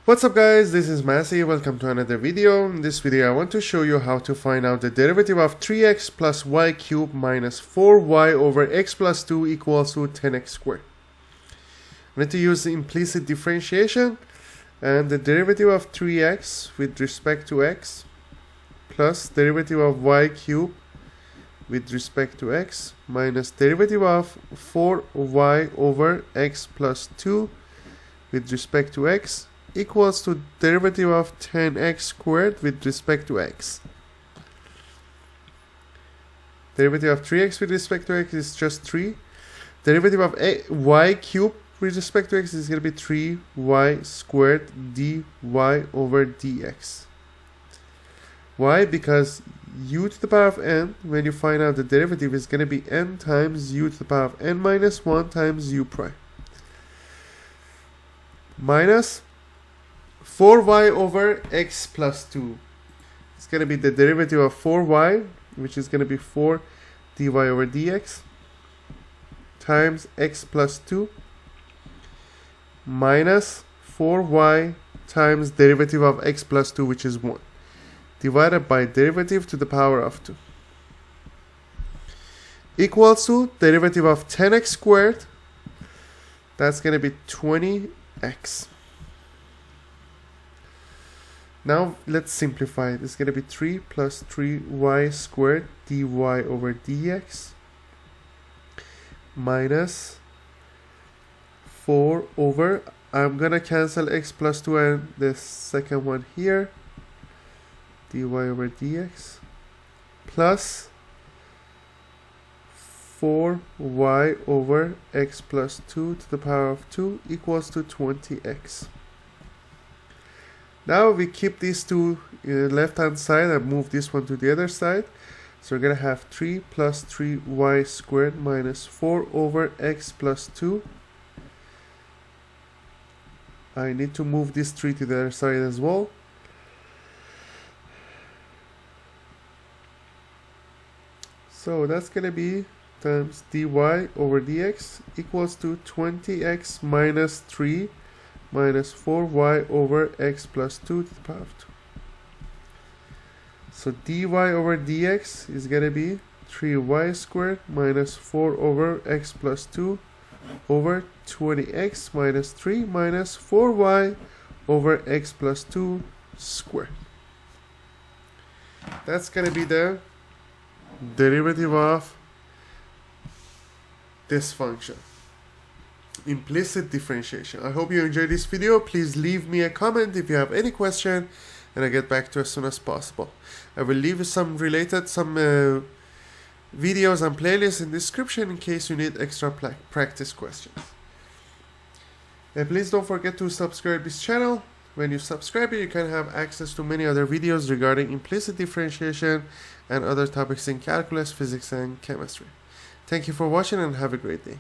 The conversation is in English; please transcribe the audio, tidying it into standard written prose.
What's up guys, this is Massey, welcome to another video. In this video I want to show you how to find out the derivative of 3x plus y cubed minus 4y over x plus 2 equals to 10x squared. I need to use the implicit differentiation, and the derivative of 3x with respect to x plus derivative of y cubed with respect to x minus derivative of 4y over x plus 2 with respect to x equals to derivative of 10x squared with respect to x. Derivative of 3x with respect to x is just 3. Derivative of y cubed with respect to x is going to be 3y squared dy over dx. Why? Because u to the power of n, when you find out the derivative, is going to be n times u to the power of n minus 1 times u prime. Minus 4y over x plus 2. It's going to be the derivative of 4y, which is going to be 4 dy over dx, times x plus 2, minus 4y times derivative of x plus 2, which is 1, divided by derivative to the power of 2, equals to derivative of 10x squared. That's going to be 20x. Now let's simplify it. It's going to be 3 plus 3y squared dy over dx minus 4 over, I'm going to cancel x plus 2 and the second one here, dy over dx, plus 4y over x plus 2 to the power of 2 equals to 20x. Now we keep these two left hand side and move this one to the other side. So we're going to have 3 plus 3y squared minus 4 over x plus 2. I need to move this 3 to the other side as well. So that's going to be times dy over dx equals to 20x minus 3 minus 4y over x plus 2 to the power of 2. So dy over dx is going to be 3y squared minus 4 over x plus 2 over 20x minus 3 minus 4y over x plus 2 squared. That's going to be the derivative of this function. Implicit differentiation. I hope you enjoyed this video. Please leave me a comment if you have any question, and I'll get back to you as soon as possible. I will leave some videos and playlists in the description in case you need extra practice questions. And please don't forget to subscribe this channel. When you subscribe, you can have access to many other videos regarding implicit differentiation and other topics in calculus, physics, and chemistry. Thank you for watching and have a great day.